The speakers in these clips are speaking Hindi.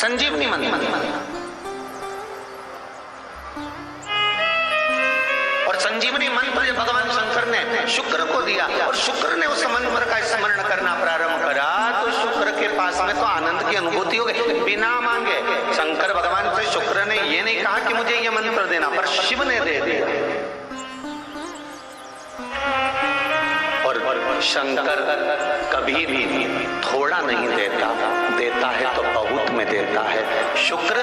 संजीवनी मंत्र। और संजीवनी मंत्र जब भगवान शंकर ने शुक्र को दिया और शुक्र ने उस मंत्र का स्मरण करना प्रारंभ करा तो शुक्र के पास में तो आनंद की अनुभूति हो गई बिना मांगे। शंकर भगवान से शुक्र ने ये नहीं कहा कि मुझे ये मंत्र देना, पर शिव ने दे दिया। और शंकर कभी भी थोड़ा नहीं देता, देता है तो बहुत में देता है। शुक्र,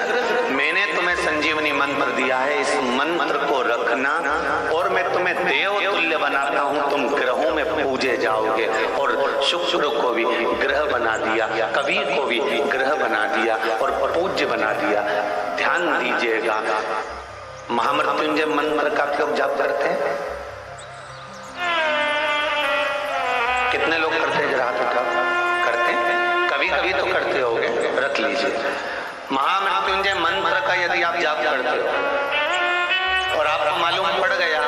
मैंने तुम्हें संजीवनी मंत्र दिया है, इस मंत्र को रखना और मैं तुम्हें देव तुल्य बनाता हूं, तुम ग्रहों में पूजे जाओगे। और शुक्र को भी ग्रह बना दिया, कबीर को भी ग्रह बना दिया और पूज्य बना दिया। ध्यान दीजिएगा, महामृत्युंजय मंत्र का क्यों जाप करते हैं? कितने लोग करते हैं? जरा हाथ उठाओ। करते हैं? कभी कभी तो करते होगे, रख लीजिए। महामृत्युंजय मंत्र का यदि आप जाप करते हो और आपको मालूम पड़ गया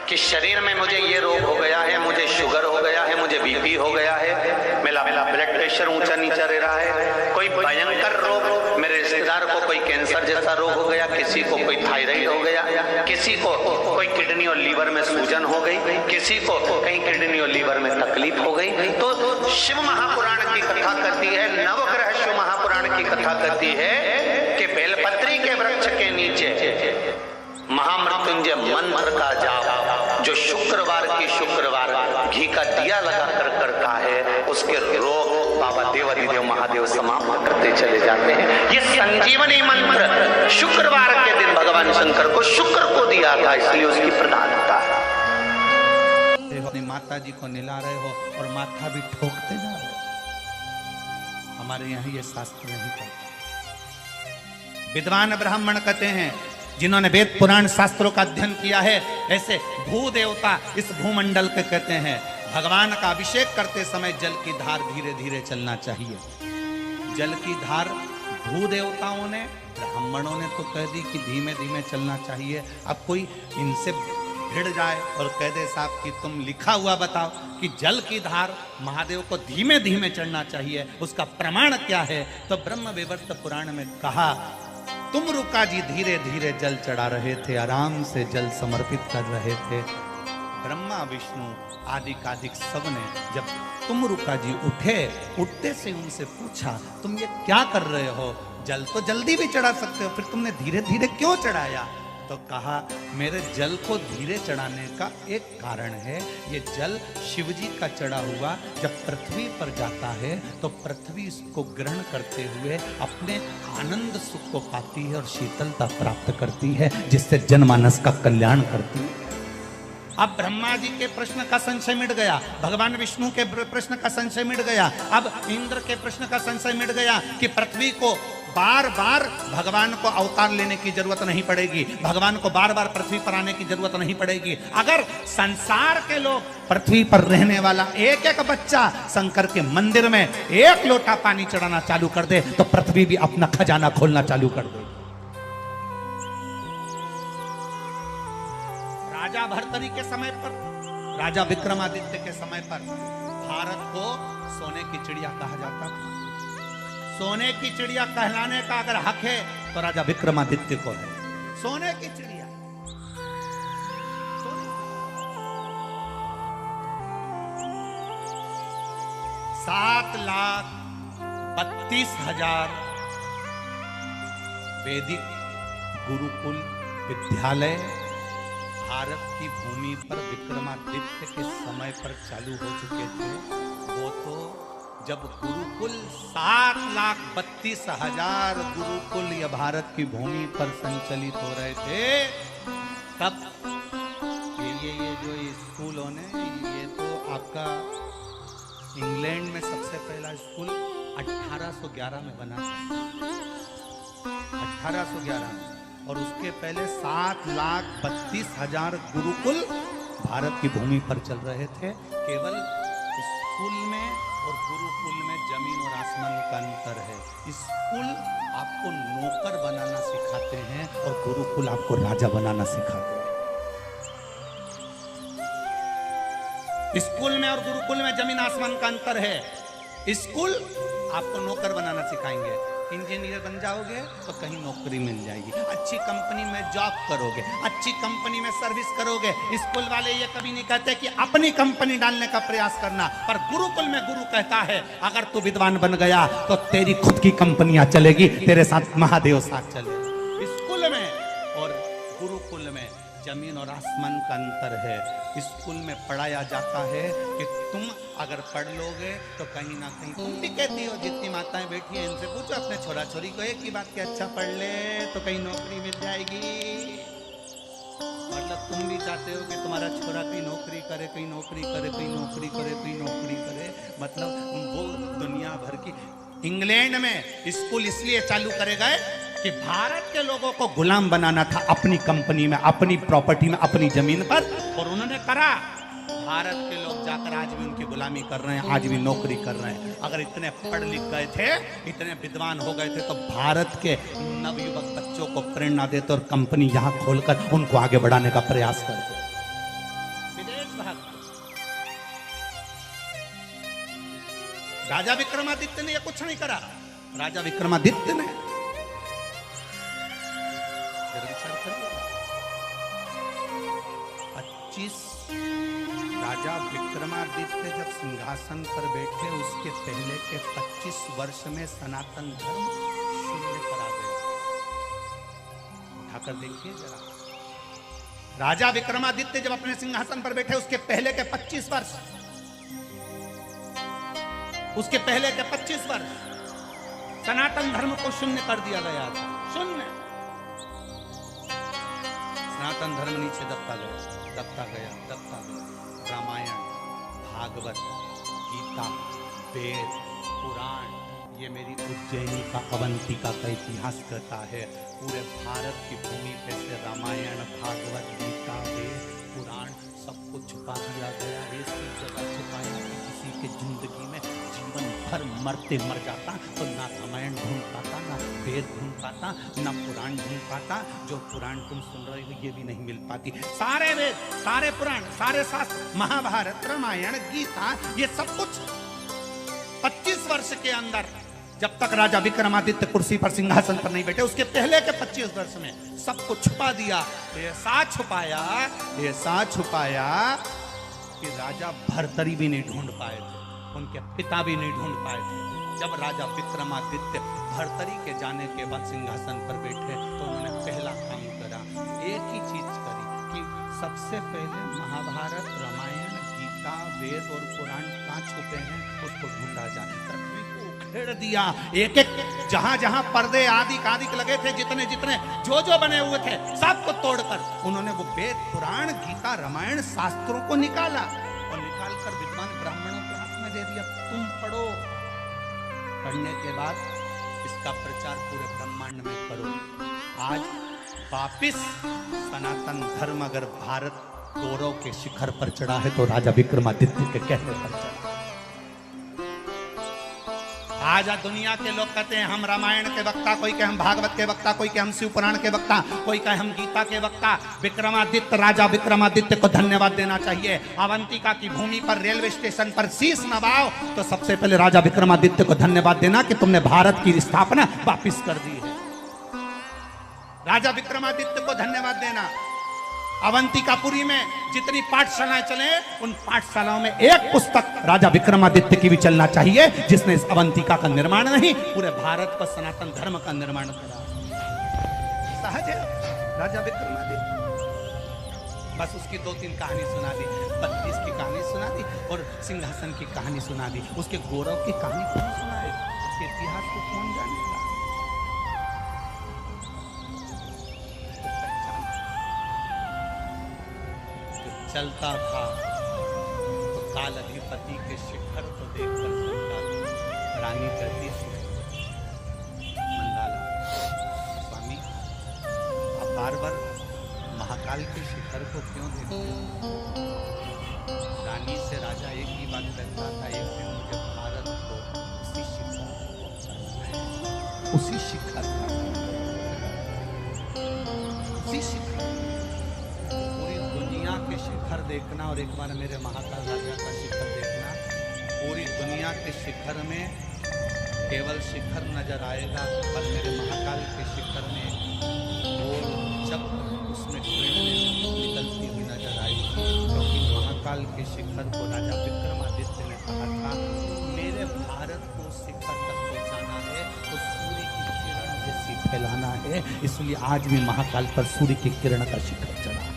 कि शरीर में मुझे ये रोग हो गया है, मुझे शुगर हो गया है, मुझे बीपी हो गया है, मेरा ब्लड प्रेशर ऊंचा नीचा रह रहा है, कोई भयंकर रोग, मेरे रिश्तेदार को कोई कैंसर जैसा रोग हो गया, किसी को कोई थायराइड हो गया, किसी को कोई किडनी और लीवर में सूजन हो गई, किसी को कहीं किडनी और लीवर में तकलीफ हो गई, तो शिव महापुराण की कथा कहती है, नवग्रह शिव महापुराण की कथा कहती है कि बेलपत्री के वृक्ष के नीचे महामृत्युंजय मंत्र का जाप जो शुक्रवार की शुक्रवार घी का दिया लगाकर करता है, उसके रोग बाबा देवाधिदेव महादेव समाप्त करते चले जाते हैं। ये संजीवनी मंत्र शुक्रवार के दिन भगवान शंकर को शुक्र को दिया था, इसलिए उसकी प्रधानता है। अपनी माता जी को निला रहे हो और माथा भी ठोकते जा रहे हो, हमारे यहाँ ये शास्त्र नहीं कहते। विद्वान ब्राह्मण कहते हैं जिन्होंने वेद पुराण शास्त्रों का अध्ययन किया है, ऐसे भू देवता इस भूमंडल के कहते हैं भगवान का अभिषेक करते समय जल की धार धीरे धीरे चलना चाहिए। जल की धार भू देवताओं ने, ब्राह्मणों ने तो कह दी कि धीमे धीमे चलना चाहिए। अब कोई इनसे भिड़ जाए और कह दे साहब कि तुम लिखा हुआ बताओ कि जल की धार महादेव को धीमे धीमे चढ़ना चाहिए, उसका प्रमाण क्या है? तो ब्रह्म वैवर्त पुराण में कहा तुम रुका जी धीरे धीरे जल चढ़ा रहे थे, आराम से जल समर्पित कर रहे थे। ब्रह्मा विष्णु आदि कादिक सब ने जब तुम रुका जी उठे, उठते से उनसे पूछा तुम ये क्या कर रहे हो? जल तो जल्दी भी चढ़ा सकते हो, फिर तुमने धीरे धीरे क्यों चढ़ाया? तो कहा मेरे जल को धीरे चढ़ाने का एक कारण है, ये जल शिवजी का चढ़ा हुआ जब पृथ्वी पर जाता है तो पृथ्वी इसको ग्रहण करते हुए अपने आनंद सुख को पाती है और शीतलता प्राप्त करती है, जिससे जनमानस का कल्याण करती है। अब ब्रह्मा जी के प्रश्न का संशय मिट गया, भगवान विष्णु के प्रश्न का संशय मिट गया, अब इंद्र के प्रश्न का संशय मिट गया कि पृथ्वी को बार बार भगवान को अवतार लेने की जरूरत नहीं पड़ेगी, भगवान को बार बार पृथ्वी पर आने की जरूरत नहीं पड़ेगी। अगर संसार के लोग पृथ्वी पर रहने वाला एक एक बच्चा शंकर के मंदिर में एक लोटा पानी चढ़ाना चालू कर दे तो पृथ्वी भी अपना खजाना खोलना चालू कर दे। राजा भर्तरी के समय पर, राजा विक्रमादित्य के समय पर भारत को सोने की चिड़िया कहा जाता था। सोने की चिड़िया कहलाने का अगर हक है तो राजा विक्रमादित्य को है। सोने की चिड़िया, 7,32,000 वैदिक गुरुकुल विद्यालय भारत की भूमि पर विक्रमादित्य के समय पर चालू हो चुके थे। वो तो जब गुरुकुल 7,32,000 गुरुकुल या भारत की भूमि पर संचालित हो रहे थे, तब ये जो स्कूल होने, ये तो आपका इंग्लैंड में सबसे पहला स्कूल 1811 में बना था, 1811 में। और उसके पहले 7,32,000 गुरुकुल भारत की भूमि पर चल रहे थे। केवल स्कूल में और गुरुकुल में जमीन और आसमान का अंतर है। स्कूल आपको नौकर बनाना सिखाते हैं और गुरुकुल आपको राजा बनाना सिखाते हैं। स्कूल में और गुरुकुल में जमीन आसमान का अंतर है। स्कूल आपको नौकर बनाना सिखाएंगे इंजीनियर बन जाओगे तो कहीं नौकरी मिल जाएगी, अच्छी कंपनी में जॉब करोगे, अच्छी कंपनी में सर्विस करोगे। स्कूल वाले ये कभी नहीं कहते कि अपनी कंपनी डालने का प्रयास करना, पर गुरुकुल में गुरु कहता है अगर तू विद्वान बन गया तो तेरी खुद की कंपनियां चलेगी, तेरे साथ महादेव साथ चलेगा। स्कूल में और गुरुकुल में जमीन और आसमान का अंतर है। स्कूल में पढ़ाया जाता है कि तुम अगर पढ़ लोगे तो कहीं ना कहीं, तुम भी कहती हो जितनी माताएं बैठी हैं इनसे पूछो अपने छोरा छोरी को एक ही बात कि अच्छा पढ़ ले तो कहीं नौकरी मिल जाएगी। मतलब तुम भी चाहते हो कि तुम्हारा छोरा कहीं नौकरी करे, कहीं नौकरी करे, कहीं नौकरी करे, कहीं नौकरी करे। मतलब वो दुनिया भर की। इंग्लैंड में स्कूल इसलिए चालू करे गए कि भारत के लोगों को गुलाम बनाना था अपनी कंपनी में, अपनी प्रॉपर्टी में, अपनी जमीन पर, और उन्होंने करा। भारत के लोग जाकर आज भी उनकी गुलामी कर रहे हैं, आज भी नौकरी कर रहे हैं। अगर इतने पढ़ लिख गए थे, इतने विद्वान हो गए थे तो भारत के नवयुवक बच्चों को प्रेरणा देते और कंपनी यहां खोलकर उनको आगे बढ़ाने का प्रयास करते। विदेश भाग राजा विक्रमादित्य ने यह कुछ नहीं करा। राजा विक्रमादित्य ने 25 राजा विक्रमादित्य जब सिंहासन पर बैठे उसके पहले के 25 वर्ष में सनातन धर्म शून्य करा गया। उठाकर देखिए जरा, राजा विक्रमादित्य जब अपने सिंहासन पर बैठे उसके पहले के 25 वर्ष, उसके पहले के 25 वर्ष सनातन धर्म को शून्य कर दिया गया था। शून्य। सनातन धर्म नीचे दबता गया, दबता गया, दबता गया। रामायण, भागवत, गीता, वेद, पुराण, ये मेरी उज्जैनी का, अवंतिका का इतिहास कहता है। पूरे भारत की भूमि पे से रामायण, भागवत, गीता, वेद, पुराण सब कुछ छुपा दिया गया। ऐसी जगह छुपाया कि किसी के जिंदगी में जीवन भर मरते मर जाता तो ना रामायण ढूंढ पाता, ना वेद ढूंढ पाता, ना पुराण ढूंढ पाता। जो पुराण तुम सुन रहे हो ये भी नहीं मिल पाती। सारे वेद, सारे पुराण, सारे शास्त्र, महाभारत, रामायण, गीता, ये सब कुछ 25 वर्ष के अंदर, जब तक राजा विक्रमादित्य कुर्सी पर सिंहासन पर नहीं बैठे उसके पहले के 25 वर्ष में सब कुछ छुपा दिया। ऐसा छुपाया, ऐसा छुपाया कि राजा भर्तरी भी नहीं ढूंढ पाए थे, उनके पिता भी नहीं ढूंढ पाए थे। जब राजा विक्रमादित्य भर्तरी के जाने के बाद सिंहासन पर बैठे तो उन्होंने पहला काम करा, एक ही चीज करी कि सबसे पहले महाभारत, रामायण, गीता, वेद और पुराण कहाँ छुपे हैं उसको ढूंढा जाए। पृथ्वी को उखेड़ दिया, एक एक जहां जहां पर्दे आदि कादिक लगे थे, जितने जितने जो बने हुए थे सबको तोड़कर उन्होंने वो वेद, पुराण, गीता, रामायण, शास्त्रों को निकाला और निकालकर विद्वान ब्राह्मणों के हाथ में दे दिया, तुम पढ़ो। पढ़ने के बाद इसका प्रचार पूरे ब्रह्मांड में करो। आज वापिस सनातन धर्म अगर भारत गौरव के शिखर पर चढ़ा है तो राजा विक्रमादित्य के कहने पर चढ़ा। आज दुनिया के लोग कहते हैं हम रामायण के वक्ता, कोई कहे हम भागवत के वक्ता, कोई कहे हम शिव पुराण के वक्ता, कोई कहे हम गीता के वक्ता। विक्रमादित्य, राजा विक्रमादित्य को धन्यवाद देना चाहिए। अवंतिका की भूमि पर रेलवे स्टेशन पर शीश नवाओ तो सबसे पहले राजा विक्रमादित्य को धन्यवाद देना कि तुमने भारत की स्थापना वापिस कर दी है। राजा विक्रमादित्य को धन्यवाद देना। अवंतिकापुरी में जितनी पाठशालाएं चले उन पाठशालाओं में एक पुस्तक राजा विक्रमादित्य की भी चलना चाहिए, जिसने इस अवंतिका का निर्माण नहीं पूरे भारत पर सनातन धर्म का निर्माण करा। सहज है राजा विक्रमादित्य। बस उसकी 2-3 कहानी सुना दी, 32 की कहानी सुना दी और सिंहासन की कहानी सुना दी। उसके गौरव की कहानी कौन सुनाए, उसके इतिहास को कौन जानेगा। चलता था तो काल अधिपति के शिखर को देखकर चलता था। रानी कहती मंदाला, स्वामी आप बार बार महाकाल के शिखर को क्यों देखते हो? रानी से राजा एक ही बात कहता था, एक दिन मुझे भारत को उसी शिखर पर पहुंचाना है, उसी शिखर पर, उसी शिखर के शिखर देखना। और एक बार मेरे महाकाल राजा का शिखर देखना। पूरी दुनिया के शिखर में केवल शिखर नजर आएगा, पर मेरे महाकाल के शिखर में गोल चक्र उसमें निकलती हुई नजर आई, क्योंकि महाकाल के शिखर को राजा विक्रमादित्य ने कहा था मेरे भारत को शिखर तक पहुंचाना है तो सूर्य की किरण जैसी फैलाना है, इसलिए आज भी महाकाल पर सूर्य की किरण का शिखर चढ़ा।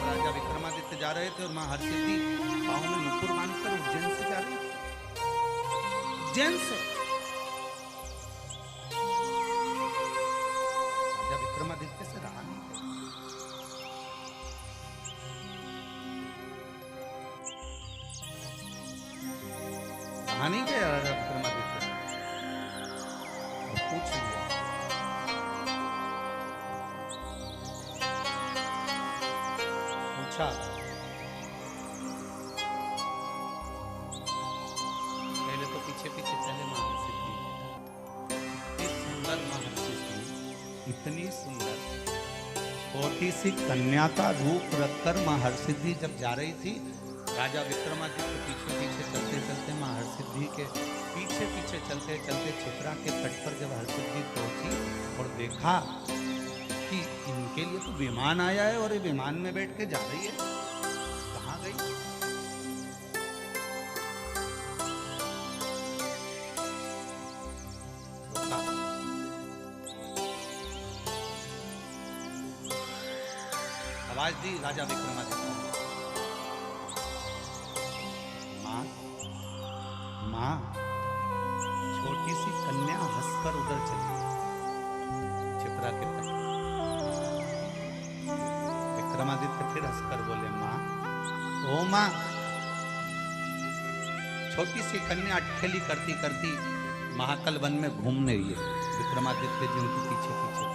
राजा विक्रमादित्य जा रहे थे और मां हरसिद्धि पांव में नुपुर बांधकर उज्जैन से जा रही, उज्जैन से। राजा विक्रमादित्य से रहा नहीं, गया राजा विक्रमादित्य और पूछ लिया पहले तो पीछे पीछे चले मां हरसिद्धि, इतनी सुंदर मां हरसिद्धि, इतनी सुंदर छोटी सी कन्या का रूप रखकर मां हरसिद्धि जब जा रही थी, राजा विक्रमादित्य पीछे पीछे चलते चलते मां हरसिद्धि के पीछे पीछे चलते चलते क्षिप्रा के तट पर जब हरसिद्धि पहुंची और देखा कि इनके लिए तो विमान आया है और ये विमान में बैठ के जा रही है, कहां गई? आवाज दी राजा विक्रमादित्य, मां मां। छोटी सी कन्या हंसकर उधर चली क्षिप्रा के तट। विक्रमादित्य फिर हंसकर बोले मां, ओ मां। छोटी सी कन्या अटखेली करती करती महाकाल वन में घूमने रही है, विक्रमादित्य जी उनके पीछे पीछे।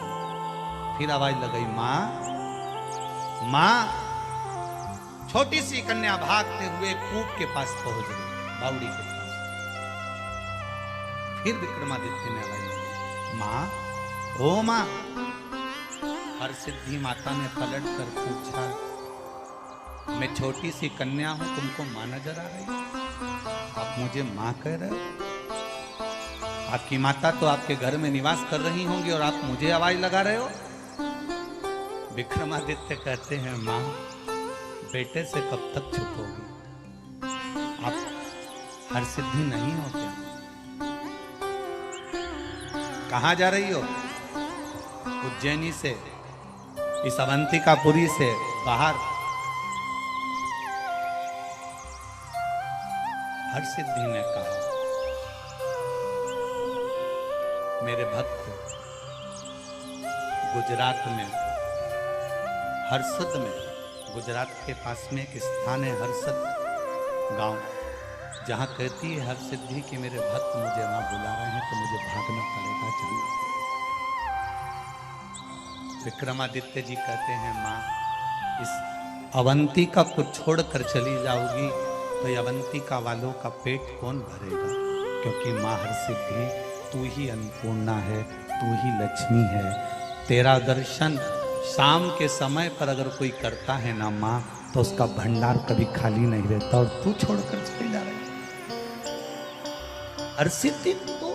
फिर आवाज लगाई मां मां। छोटी सी कन्या भागते हुए कूप के पास पहुंच गई, बावड़ी के पास। फिर विक्रमादित्य ने आवाज लगाई मां, ओ मां। हरसिद्धि माता ने पलट कर पूछा, मैं छोटी सी कन्या हूं, तुमको मां नजर आ रही? आप मुझे मां कह रहे हो? आपकी माता तो आपके घर में निवास कर रही होंगी और आप मुझे आवाज लगा रहे हो? विक्रमादित्य कहते हैं मां, बेटे से कब तक छुपोगी? आप हरसिद्धि नहीं हो क्या? कहां जा रही हो? उज्जैनी से, इस अवंतिकापुरी से बाहर। हरसिद्धि ने कहा, मेरे भक्त गुजरात में हरसद में, गुजरात के पास में एक स्थान है हरसद गांव, जहां कहती है हरसिद्धि कि मेरे भक्त मुझे वहां बुला रहे हैं तो मुझे भागना पड़ेगा, चलना पड़ेगा। विक्रमादित्य जी कहते हैं मां, इस अवंतिका को छोड़कर चली जाओगी तो अवंतिका वालों का पेट कौन भरेगा? क्योंकि मां हरसिद्धि तू ही अन्नपूर्णा है, तू ही लक्ष्मी है। तेरा दर्शन शाम के समय पर अगर कोई करता है ना मां, तो उसका भंडार कभी खाली नहीं रहता, और तू छोड़कर चली जा रही। हरसिद्धि तो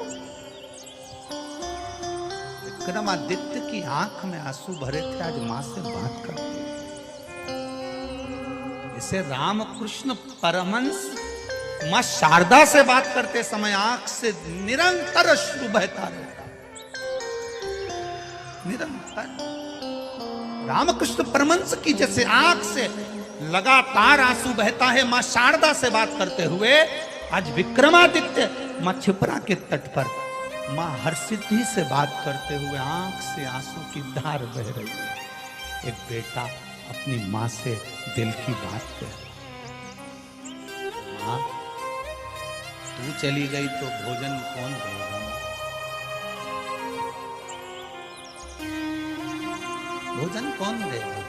विक्रमादित्य की आंख में आंसू भरे थे, आज मां से बात करते। इसे रामकृष्ण परमहंस मां शारदा से बात करते समय आंख से निरंतर अश्रु बहता रहता, निरंतर। रामकृष्ण परमहंस की जैसे आंख से लगातार आंसू बहता है मां शारदा से बात करते हुए, आज विक्रमादित्य मां क्षिप्रा के तट पर मां हरसिद्धि से बात करते हुए आंख से आंसू की धार बह रही है। एक बेटा अपनी मां से दिल की बात कह, मां तू चली गई तो भोजन कौन देगा? भोजन कौन देगा?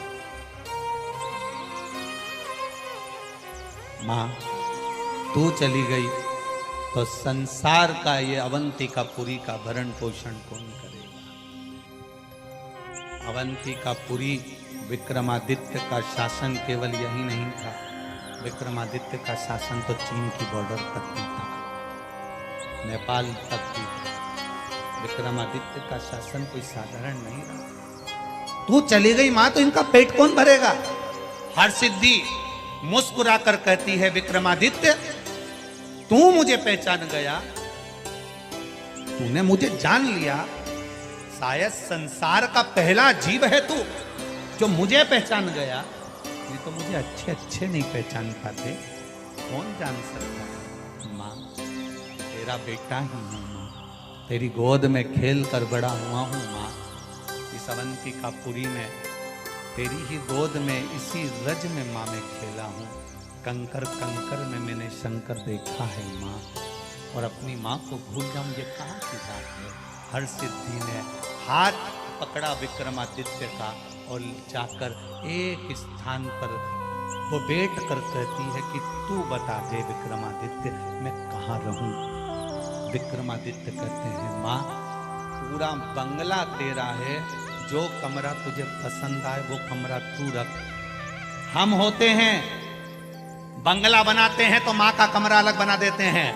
मां तू चली गई तो संसार का ये अवंतिकापुरी का भरण पोषण कौन करेगा? अवंतिकापुरी विक्रमादित्य का शासन केवल यही नहीं था, विक्रमादित्य का शासन तो चीन की बॉर्डर तक भी था, नेपाल तक भी था। विक्रमादित्य का शासन कोई साधारण नहीं रहा। तू चली गई मां तो इनका पेट कौन भरेगा? हरसिद्धि मुस्कुरा कर कहती है, विक्रमादित्य तू मुझे पहचान गया, तूने मुझे जान लिया, शायद संसार का पहला जीव है तू जो मुझे पहचान गया। नहीं तो मुझे अच्छे अच्छे नहीं पहचान पाते, कौन जान सकता है? माँ तेरा बेटा ही हूँ माँ, तेरी गोद में खेल कर बड़ा हुआ हूँ माँ। इस अवंतिकापुरी में तेरी ही गोद में इसी रज में माँ मैं खेला हूँ। कंकर कंकर में मैंने शंकर देखा है माँ, और अपनी माँ को भूल जाऊं ये कहाँ की बात है। हरसिद्धि ने हाथ पकड़ा विक्रमादित्य का और जाकर एक स्थान पर वो बैठ कर कहती है कि तू बता दे विक्रमादित्य मैं कहाँ रहूं। विक्रमादित्य कहते हैं माँ पूरा बंगला तेरा है, जो कमरा तुझे पसंद आए वो कमरा तू रख। हम होते हैं बंगला बनाते हैं तो माँ का कमरा अलग बना देते हैं,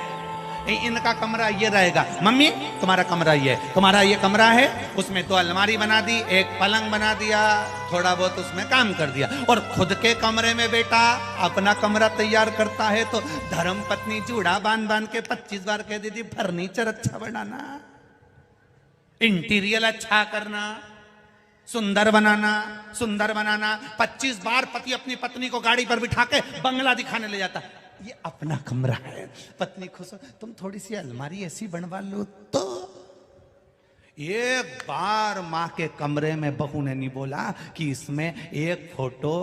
इनका कमरा ये रहेगा, मम्मी तुम्हारा कमरा ये, तुम्हारा ये कमरा है, उसमें तो अलमारी बना दी, एक पलंग बना दिया, थोड़ा बहुत उसमें काम कर दिया। और खुद के कमरे में बेटा अपना कमरा तैयार करता है तो धर्म पत्नी जूड़ा बांध बांध के 25 बार कह देती फर्नीचर अच्छा बनाना, इंटीरियर अच्छा करना, सुंदर बनाना, सुंदर बनाना। 25 बार पति अपनी पत्नी को गाड़ी पर बिठा के बंगला दिखाने ले जाता, ये अपना कमरा है। पत्नी खुश हो, तुम थोड़ी सी अलमारी ऐसी बनवा लो तो। एक बार माँ के कमरे में बहू ने नहीं बोला कि इसमें एक फोटो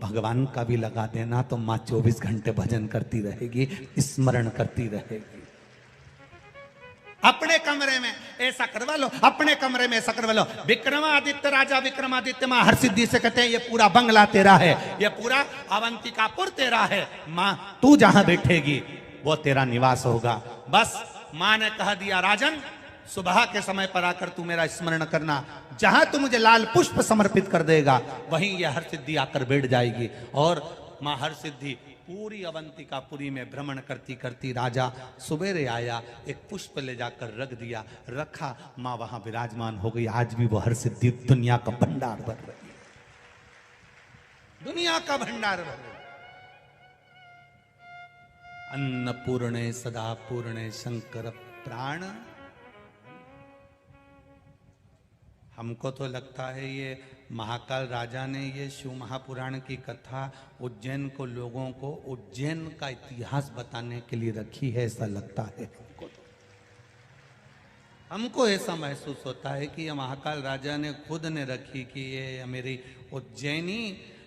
भगवान का भी लगा देना, तो माँ 24 घंटे भजन करती रहेगी, स्मरण करती रहेगी। अपने कमरे में ऐसा करवा लो, अपने कमरे में ऐसा करवा लो। विक्रमादित्य राजा विक्रमादित्य माँ हरसिद्धि से कहते हैं ये पूरा बंगला तेरा है, ये पूरा अवंतिकापुर तेरा है, माँ तू जहां बैठेगी वो तेरा निवास होगा। बस माँ ने कह दिया राजन सुबह के समय पर आकर तू मेरा स्मरण करना, जहां तू मुझे लाल पुष्प समर्पित कर देगा वहीं यह हरसिद्धि आकर बैठ जाएगी। और माँ हरसिद्धि पूरी अवंतिकापुरी में भ्रमण करती करती राजा सुबेरे आया, एक पुष्प ले जाकर रख दिया, रखा, माँ वहां विराजमान हो गई। आज भी वो हरसिद्धि दुनिया का भंडार भर रही है, दुनिया का भंडार भर रही। अन्नपूर्णे सदा पूर्णे शंकर प्राण। हमको तो लगता है ये महाकाल राजा ने ये शिव महापुराण की कथा उज्जैन को लोगों को उज्जैन का इतिहास बताने के लिए रखी है, ऐसा लगता है हमको ऐसा महसूस होता है कि ये महाकाल राजा ने खुद ने रखी कि ये मेरी उज्जैनी,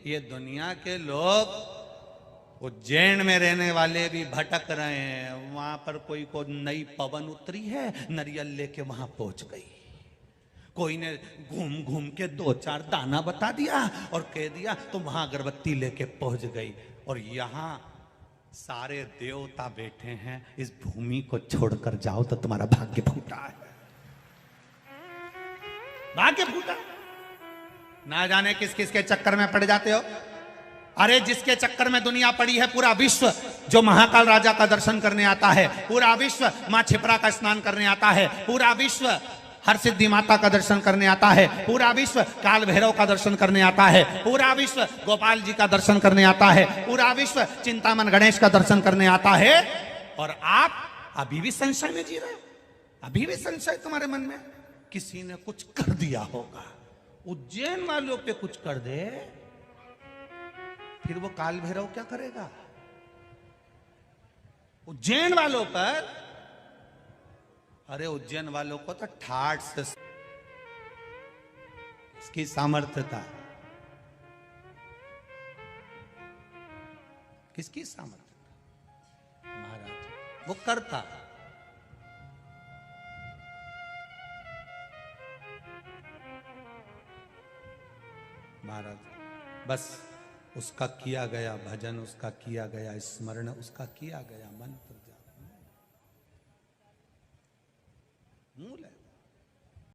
ये दुनिया के लोग उज्जैन में रहने वाले भी भटक रहे हैं, वहां पर कोई को नई पवन उतरी है, नरियल लेके वहां पहुंच गई, कोई ने घूम घूम के 2-4 दाना बता दिया और कह दिया तो वहां अगरबत्ती लेके पहुंच गई। और यहां सारे देवता बैठे हैं, इस भूमि को छोड़कर जाओ तो तुम्हारा भाग्य फूटा है, भाग्य फूटा। ना जाने किस किस के चक्कर में पड़ जाते हो। अरे जिसके चक्कर में दुनिया पड़ी है, पूरा विश्व जो महाकाल राजा का दर्शन करने आता है, पूरा विश्व मां छिपरा का स्नान करने आता है, पूरा विश्व हरसिद्धि माता का दर्शन करने आता है, पूरा विश्व काल भैरव का दर्शन करने आता है, पूरा विश्व गोपाल जी का दर्शन करने आता है, पूरा विश्व चिंतामन गणेश का दर्शन करने आता है। और आप अभी भी संशय में जी रहे हो, अभी भी संशय तुम्हारे मन में, किसी ने कुछ कर दिया होगा। उज्जैन वालों पे कुछ कर दे फिर वो काल भैरव क्या करेगा? उज्जैन वालों पर, अरे उज्जैन वालों को तो ठाठ से इसकी सामर्थ्य था। किसकी सामर्थ्य? महाराज वो करता। महाराज बस उसका किया गया भजन, उसका किया गया स्मरण, उसका किया गया मंत्र,